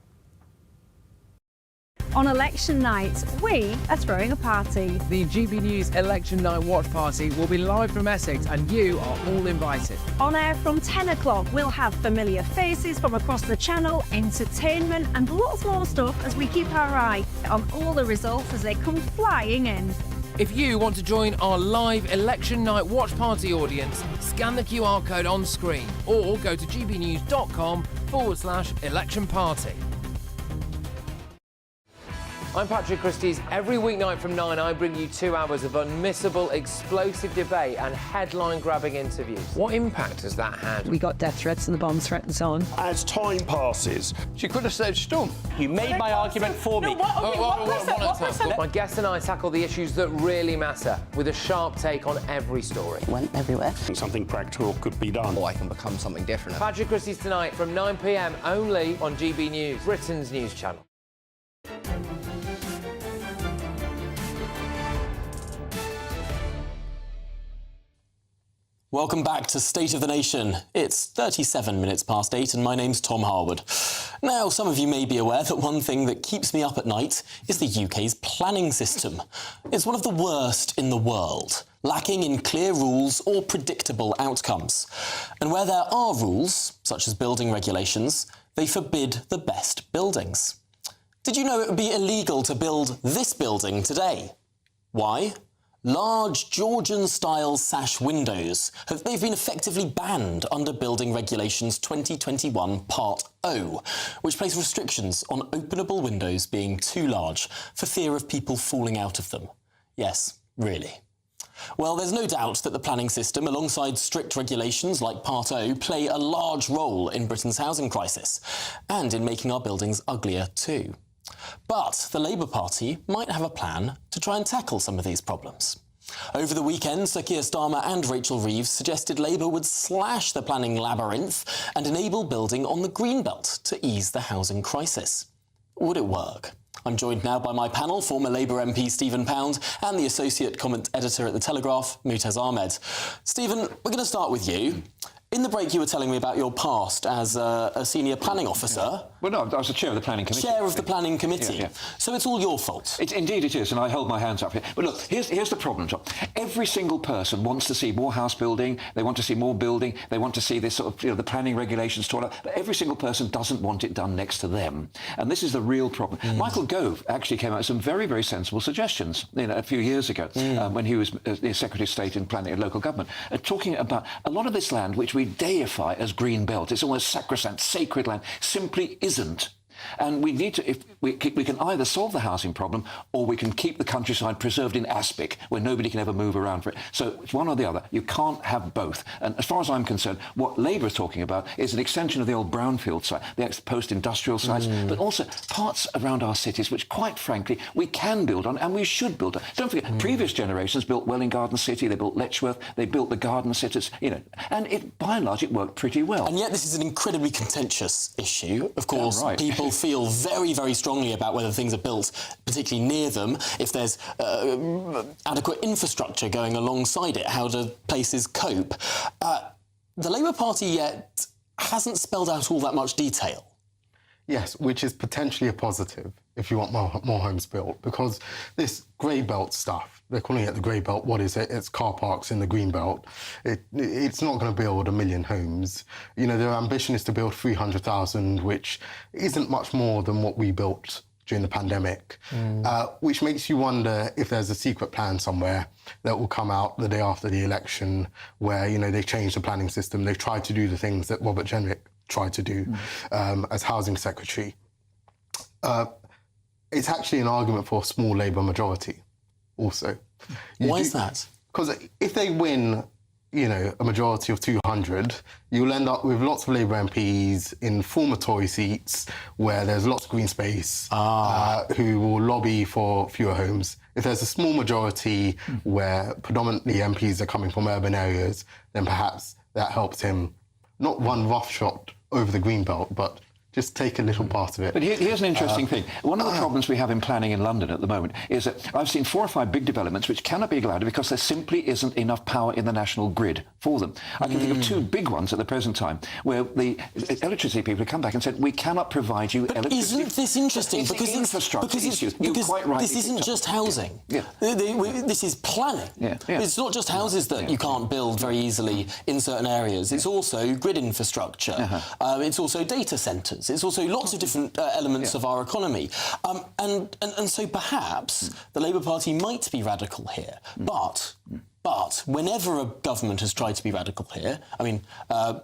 On election night, we are throwing a party.
The GB News Election Night Watch Party will be live from Essex and you are all invited.
On air from 10 o'clock, we'll have familiar faces from across the channel, entertainment and lots more stuff as we keep our eye on all the results as they come flying in.
If you want to join our live Election Night Watch Party audience, scan the QR code on screen or go to gbnews.com/election party. I'm Patrick Christie's. Every weeknight from 9, I bring you 2 hours of unmissable, explosive debate and headline-grabbing interviews. What impact has that had?
We got death threats and the bomb threat and so on.
As time passes,
she could have said stump.
You made my argument for me.
My guest and I tackle the issues that really matter with a sharp take on every story.
Went everywhere.
Something practical could be done.
Or I can become something different.
Patrick Christie's tonight from 9 p.m. only on GB News, Britain's news channel.
Welcome back to State of the Nation. It's 37 minutes past 8 and my name's Tom Harwood. Now, some of you may be aware that one thing that keeps me up at night is the UK's planning system. It's one of the worst in the world, lacking in clear rules or predictable outcomes. And where there are rules, such as building regulations, they forbid the best buildings. Did you know it would be illegal to build this building today? Why? Large Georgian-style sash windows, they've been effectively banned under Building Regulations 2021 Part O, which place restrictions on openable windows being too large for fear of people falling out of them. Yes, really. Well, there's no doubt that the planning system, alongside strict regulations like Part O, play a large role in Britain's housing crisis, and in making our buildings uglier too. But the Labour Party might have a plan to try and tackle some of these problems. Over the weekend, Sir Keir Starmer and Rachel Reeves suggested Labour would slash the planning labyrinth and enable building on the Greenbelt to ease the housing crisis. Would it work? I'm joined now by my panel, former Labour MP Stephen Pound and the Associate Comment Editor at The Telegraph, Mutaz Ahmed. Stephen, we're going to start with you. In the break, you were telling me about your past as a senior planning officer.
Well, no, I was the chair of the planning committee.
Chair of the planning committee.
Yeah.
So it's all your fault.
Indeed it is, and I hold my hands up here. But look, here's the problem, Tom. Every single person wants to see more house building, they want to see more building, they want to see this sort of, the planning regulations torn up, but every single person doesn't want it done next to them. And this is the real problem. Michael Gove actually came out with some very, very sensible suggestions a few years ago when he was the Secretary of State in Planning and Local Government, talking about a lot of this land which we deify as green belt. It's almost sacrosanct, sacred land, simply isn't. And we need to, if we can either solve the housing problem or we can keep the countryside preserved in aspic where nobody can ever move around for it. So it's one or the other. You can't have both. And as far as I'm concerned, what Labour is talking about is an extension of the old brownfield site, the ex-post-industrial sites, but also parts around our cities which, quite frankly, we can build on and we should build on. Don't forget, previous generations built Welwyn Garden City, they built Letchworth, they built the garden cities, and it, by and large, it worked pretty well.
And yet this is an incredibly contentious issue. Of course, people feel very, very strongly about whether things are built particularly near them, if there's adequate infrastructure going alongside it, how do places cope. The Labour Party yet hasn't spelled out all that much detail.
Yes, which is potentially a positive if you want more homes built, because this grey belt stuff, they're calling it the grey belt. What is it? It's car parks in the green belt. It's not going to build 1 million homes. Their ambition is to build 300,000, which isn't much more than what we built during the pandemic, which makes you wonder if there's a secret plan somewhere that will come out the day after the election where, they change the planning system. They've tried to do the things that Robert Jenrick tried to do as Housing Secretary. It's actually an argument for a small Labour majority also.
Why is that?
Because if they win, a majority of 200, you'll end up with lots of Labour MPs in former Tory seats where there's lots of green space who will lobby for fewer homes. If there's a small majority where predominantly MPs are coming from urban areas, then perhaps that helps him not run roughshod over the green belt, but just take a little part of it.
But here's an interesting thing. One of the problems we have in planning in London at the moment is that I've seen 4 or 5 big developments which cannot be allowed because there simply isn't enough power in the national grid for them. I can think of 2 big ones at the present time where the electricity people have come back and said, we cannot provide you electricity.
Isn't this interesting?
It's an infrastructure issue. You're quite right.
This isn't just housing. This is planning. It's not just houses that you can't build very easily in certain areas. It's also grid infrastructure. It's also data centres. It's also lots of different elements of our economy. And so perhaps the Labour Party might be radical here. But But whenever a government has tried to be radical here, I mean,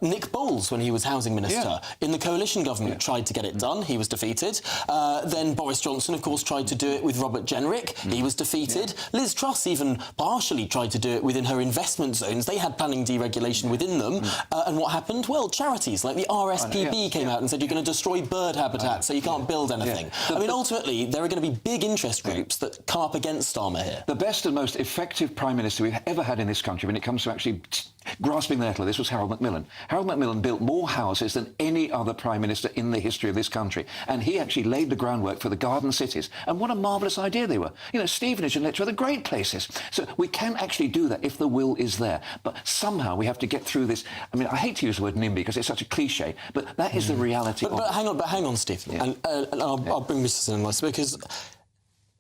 Nick Bowles, when he was housing minister, in the coalition government tried to get it done. He was defeated. Then Boris Johnson, of course, tried to do it with Robert Jenrick. He was defeated. Liz Truss even partially tried to do it within her investment zones. They had planning deregulation within them. And what happened? Well, charities like the RSPB came out and said you're going to destroy bird habitat, so you can't build anything. I mean, ultimately, there are going to be big interest groups that come up against Starmer here.
The best and most effective Prime Minister we've ever had in this country when it comes to actually grasping the nettle of this was Harold Macmillan. Harold Macmillan built more houses than any other Prime Minister in the history of this country, and he actually laid the groundwork for the garden cities, and what a marvellous idea they were. You know, Stevenage and Letchworth are great places. So we can actually do that if the will is there, but somehow we have to get through this. I mean, I hate to use the word NIMBY because it's such a cliche, but that is the reality.
But hang on, Steve, and I'll bring Mr. in this, because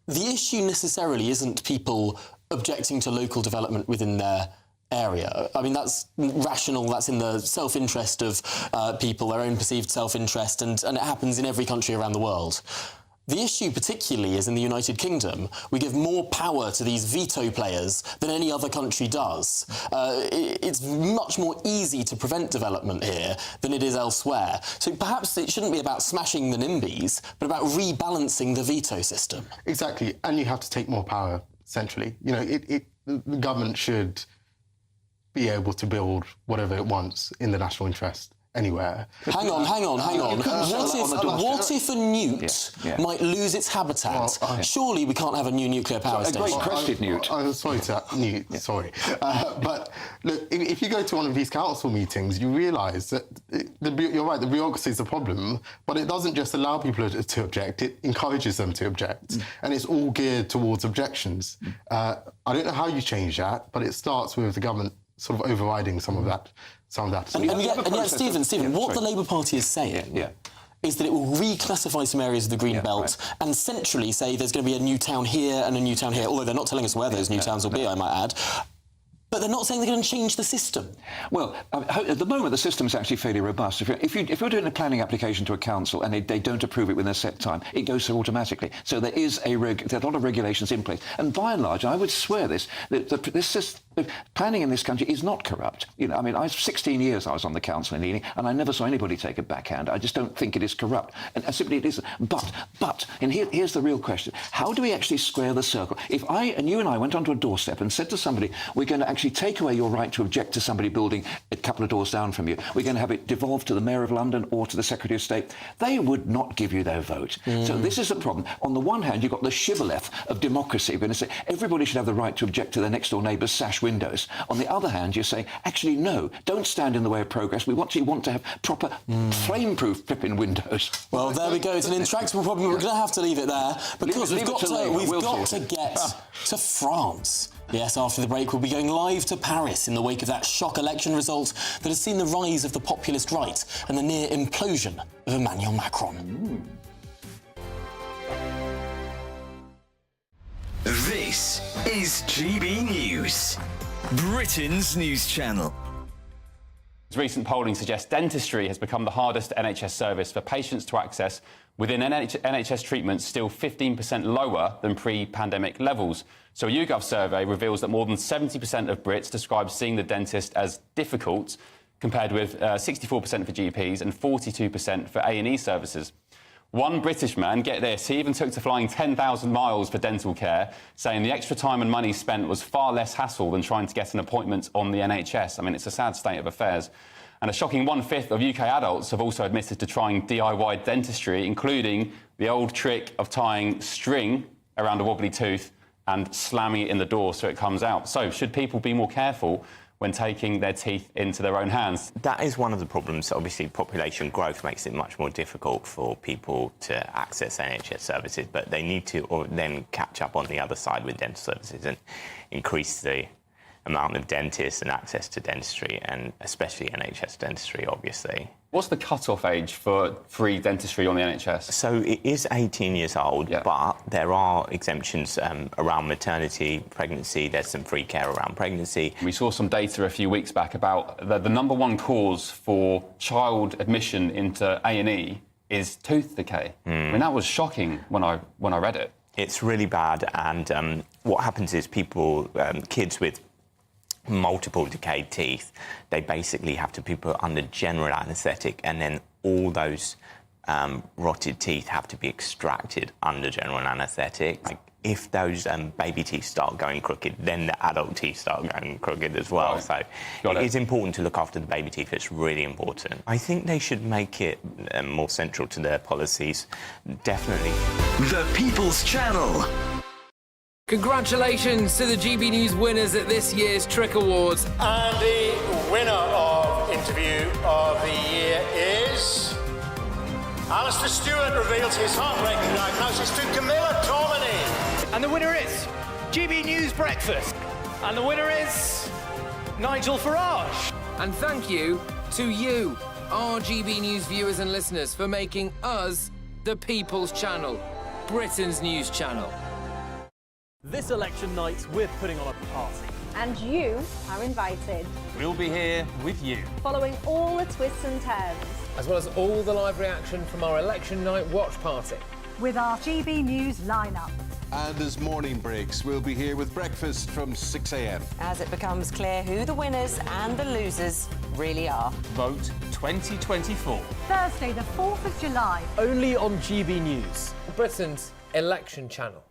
the issue necessarily isn't people objecting to local development within their area. I mean, that's rational, that's in the self-interest of people, their own perceived self-interest, and it happens in every country around the world. The issue particularly is in the United Kingdom. We give more power to these veto players than any other country does. It's much more easy to prevent development here than it is elsewhere. So perhaps it shouldn't be about smashing the NIMBYs, but about rebalancing the veto system.
Exactly, and you have to take more power centrally. You know, the government should be able to build whatever it wants in the national interest anywhere.
Hang on. What if a newt might lose its habitat? Surely we can't have a new nuclear power station.
A great-crested newt.
Sorry to newt, sorry. But look, if you go to one of these council meetings, you realise that, you're right, the bureaucracy is a problem, but it doesn't just allow people to object, it encourages them to object. And it's all geared towards objections. I don't know how you change that, but it starts with the government sort of overriding some of that.
And yet, Stephen, what the Labour Party is saying is that it will reclassify some areas of the Green Belt and centrally say there's going to be a new town here and a new town here, although they're not telling us where those new towns will be, I might add. But they're not saying they're going to change the system.
Well, at the moment, the system is actually fairly robust. If you're doing a planning application to a council and they don't approve it within a set time, it goes through automatically. So there is there's a lot of regulations in place. And by and large, I would swear this planning in this country is not corrupt. You know, I mean, 16 years I was on the council in Ealing, and I never saw anybody take a backhand. I just don't think it is corrupt. And simply it isn't. But, and here's the real question. How do we actually square the circle? If you and I went onto a doorstep and said to somebody, we're going to actually take away your right to object to somebody building a couple of doors down from you, we're going to have it devolve to the Mayor of London or to the Secretary of State, they would not give you their vote. So this is the problem. On the one hand, you've got the shibboleth of democracy. We're going to say everybody should have the right to object to their next door neighbour's sash windows. On the other hand, you say, actually, no, don't stand in the way of progress. We want to have proper flame-proof flipping windows.
Well, there we go. It's an intractable problem. We're going to have to leave it there because we've got to get to France. Yes, after the break, we'll be going live to Paris in the wake of that shock election result that has seen the rise of the populist right and the near implosion of Emmanuel Macron.
This is GB News, Britain's news channel.
Recent polling suggests dentistry has become the hardest NHS service for patients to access, within NHS treatments still 15% lower than pre-pandemic levels. So a YouGov survey reveals that more than 70% of Brits describe seeing the dentist as difficult, compared with 64% for GPs and 42% for A&E services. One British man, get this, he even took to flying 10,000 miles for dental care, saying the extra time and money spent was far less hassle than trying to get an appointment on the NHS. I mean, it's a sad state of affairs. And a shocking 1/5 of UK adults have also admitted to trying DIY dentistry, including the old trick of tying string around a wobbly tooth and slamming it in the door so it comes out. So should people be more careful when taking their teeth into their own hands?
That is one of the problems. Obviously, population growth makes it much more difficult for people to access NHS services, but they need to then catch up on the other side with dental services and increase the amount of dentists and access to dentistry, and especially NHS dentistry, obviously.
What's the cut-off age for free dentistry on the NHS?
So it is 18 years old, but there are exemptions around maternity, pregnancy. There's some free care around pregnancy.
We saw some data a few weeks back about the number one cause for child admission into A&E is tooth decay. I mean, that was shocking when I read it.
It's really bad, and what happens is kids with multiple decayed teeth, they basically have to be put under general anaesthetic, and then all those rotted teeth have to be extracted under general anaesthetic. Like, if those baby teeth start going crooked, then the adult teeth start going crooked as well. So it is important to look after the baby teeth. It's really important. I think they should make it more central to their policies. Definitely.
The People's Channel.
Congratulations to the GB News winners at this year's Trick Awards.
And the winner of Interview of the Year is... Alistair Stewart reveals his heartbreaking diagnosis to Camilla Tormini.
And the winner is GB News Breakfast. And the winner is Nigel Farage.
And thank you to you, our GB News viewers and listeners, for making us the People's Channel, Britain's news channel.
This election night, we're putting on a party.
And you are invited.
We'll be here with you.
Following all the twists and turns.
As well as all the live reaction from our election night watch party.
With our GB News lineup.
And as morning breaks, we'll be here with breakfast from 6 a.m.
As it becomes clear who the winners and the losers really are.
Vote 2024.
Thursday, the 4th of July.
Only on GB News.
Britain's election channel.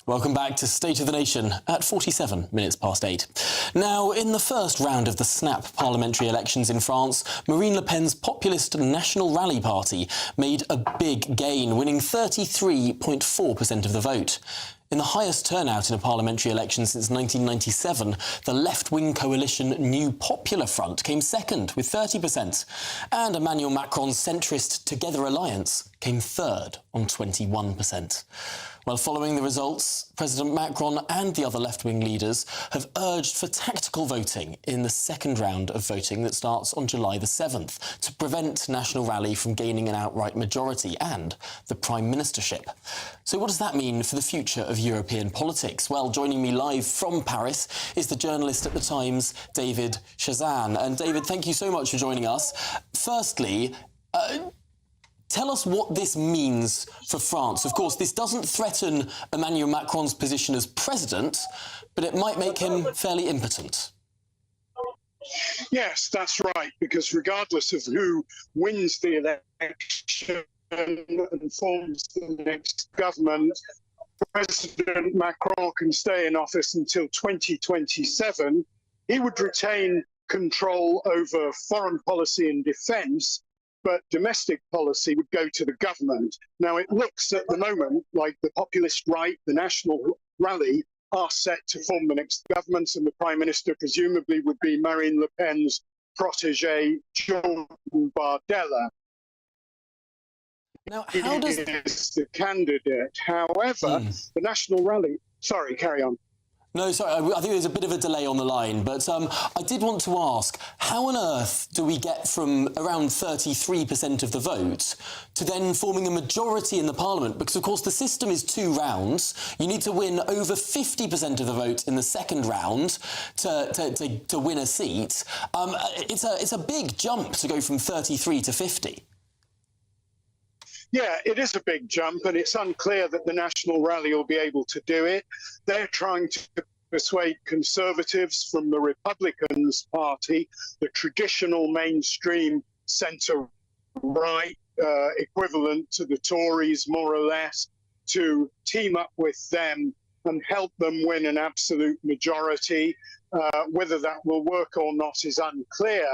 Welcome back to State of the Nation at 47 minutes past 8. Now, in the first round of the snap parliamentary elections in France, Marine Le Pen's populist National Rally Party made a big gain, winning 33.4% of the vote. In the highest turnout in a parliamentary election since 1997, the left-wing coalition New Popular Front came second with 30%, and Emmanuel Macron's centrist Together Alliance came third on 21%. Well, following the results, President Macron and the other left-wing leaders have urged for tactical voting in the second round of voting that starts on July the 7th to prevent National Rally from gaining an outright majority and the Prime Ministership. So what does that mean for the future of European politics? Well, joining me live from Paris is the journalist at The Times, David Chazan. And David, thank you so much for joining us. Firstly, tell us what this means for France. Of course, this doesn't threaten Emmanuel Macron's position as president, but it might make him fairly impotent.
Yes, that's right, because regardless of who wins the election and forms the next government, President Macron can stay in office until 2027. He would retain control over foreign policy and defence, but domestic policy would go to the government. Now, it looks at the moment like the populist right, the National Rally, are set to form the next government, and the Prime Minister presumably would be Marine Le Pen's protégé, Jordan Bardella.
Now, how does...
He is the candidate. However, the National Rally... Sorry, carry on.
No, sorry, I think there's a bit of a delay on the line, but I did want to ask, how on earth do we get from around 33% of the vote to then forming a majority in the Parliament? Because, of course, the system is 2 rounds. You need to win over 50% of the vote in the second round to win a seat. It's a big jump to go from 33 to 50.
Yeah, it is a big jump, and it's unclear that the National Rally will be able to do it. They're trying to persuade Conservatives from the Republicans Party, the traditional mainstream centre-right, equivalent to the Tories, more or less, to team up with them and help them win an absolute majority. Whether that will work or not is unclear.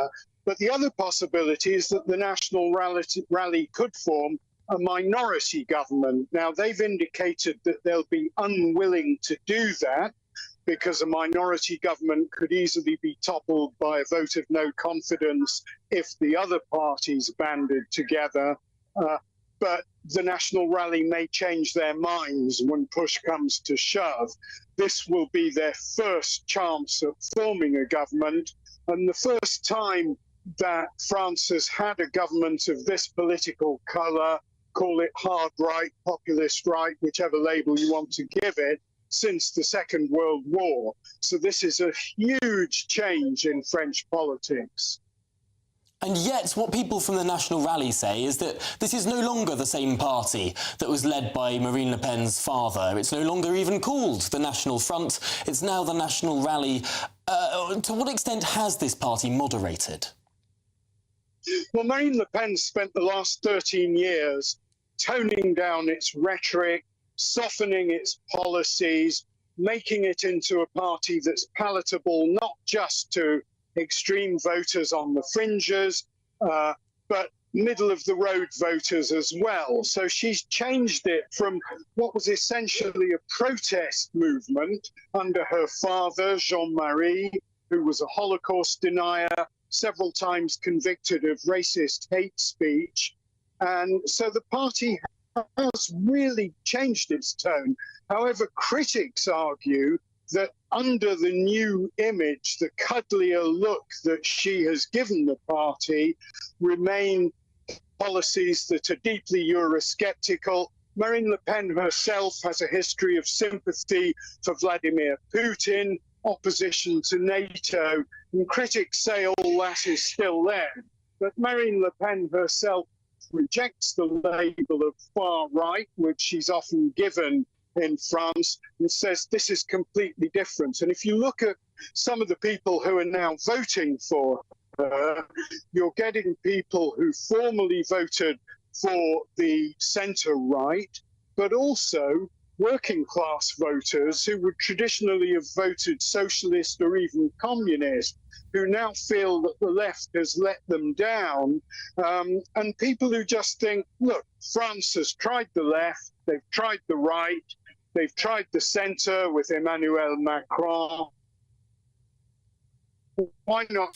But the other possibility is that the National Rally could form a minority government. Now, they've indicated that they'll be unwilling to do that because a minority government could easily be toppled by a vote of no confidence if the other parties banded together. But the National Rally may change their minds when push comes to shove. This will be their first chance at forming a government, and the first time that France has had a government of this political colour, call it hard right, populist right, whichever label you want to give it, since the Second World War. So this is a huge change in French politics.
And yet, what people from the National Rally say is that this is no longer the same party that was led by Marine Le Pen's father. It's no longer even called the National Front. It's now the National Rally. To what extent has this party moderated?
Well, Marine Le Pen spent the last 13 years toning down its rhetoric, softening its policies, making it into a party that's palatable not just to extreme voters on the fringes, but middle-of-the-road voters as well. So she's changed it from what was essentially a protest movement under her father, Jean-Marie, who was a Holocaust denier, several times convicted of racist hate speech. And so the party has really changed its tone. However, critics argue that under the new image, the cuddlier look that she has given the party remain policies that are deeply Eurosceptical. Marine Le Pen herself has a history of sympathy for Vladimir Putin, opposition to NATO, and critics say all that is still there. But Marine Le Pen herself rejects the label of far right, which she's often given in France, and says this is completely different. And if you look at some of the people who are now voting for her, you're getting people who formerly voted for the centre-right, but also working class voters who would traditionally have voted socialist or even communist, who now feel that the left has let them down, and people who just think, look, France has tried the left, they've tried the right, they've tried the centre with Emmanuel Macron. Why not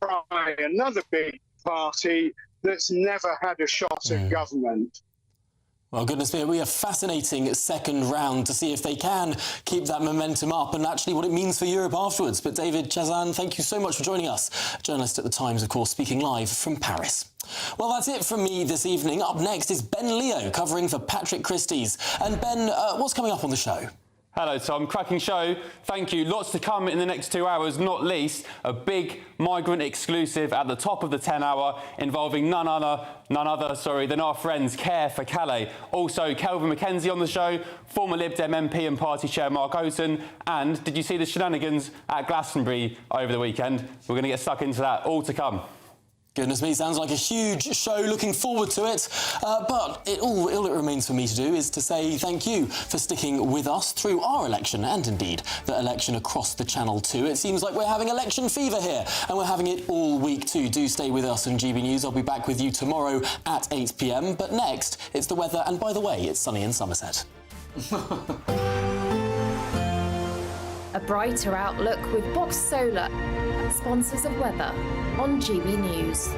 try another big party that's never had a shot at government?
Well, goodness me, we have a fascinating second round to see if they can keep that momentum up and actually what it means for Europe afterwards. But David Chazan, thank you so much for joining us. Journalist at The Times, of course, speaking live from Paris. Well, that's it from me this evening. Up next is Ben Leo covering for Patrick Christie's. And Ben, what's coming up on the show?
Hello, Tom. Cracking show. Thank you. Lots to come in the next 2 hours, not least a big migrant exclusive at the top of the 10-hour involving none other than our friends Care for Calais. Also, Kelvin Mackenzie on the show, former Lib Dem MP and party chair Mark Oaten. And did you see the shenanigans at Glastonbury over the weekend? We're going to get stuck into that. All to come.
Goodness me, sounds like a huge show. Looking forward to it. But all it remains for me to do is to say thank you for sticking with us through our election and indeed the election across the channel too. It seems like we're having election fever here and we're having it all week too. Do stay with us on GB News. I'll be back with you tomorrow at 8 p.m. But next, it's the weather. And by the way, it's sunny in Somerset.
A brighter outlook with Box Solar, sponsors of weather on GB News.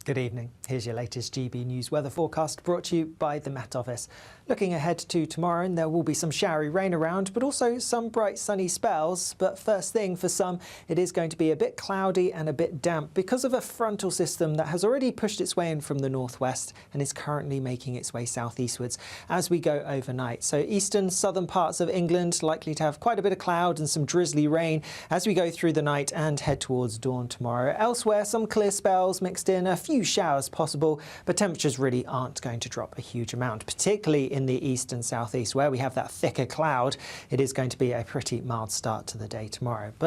Good evening. Here's your latest GB News weather forecast brought to you by the Met Office. Looking ahead to tomorrow, and there will be some showery rain around, but also some bright sunny spells. But first thing for some, it is going to be a bit cloudy and a bit damp because of a frontal system that has already pushed its way in from the northwest and is currently making its way southeastwards as we go overnight. So eastern, southern parts of England likely to have quite a bit of cloud and some drizzly rain as we go through the night and head towards dawn tomorrow. Elsewhere, some clear spells mixed in, a few showers possible, but temperatures really aren't going to drop a huge amount, particularly in the east and southeast where we have that thicker cloud. It is going to be a pretty mild start to the day tomorrow. But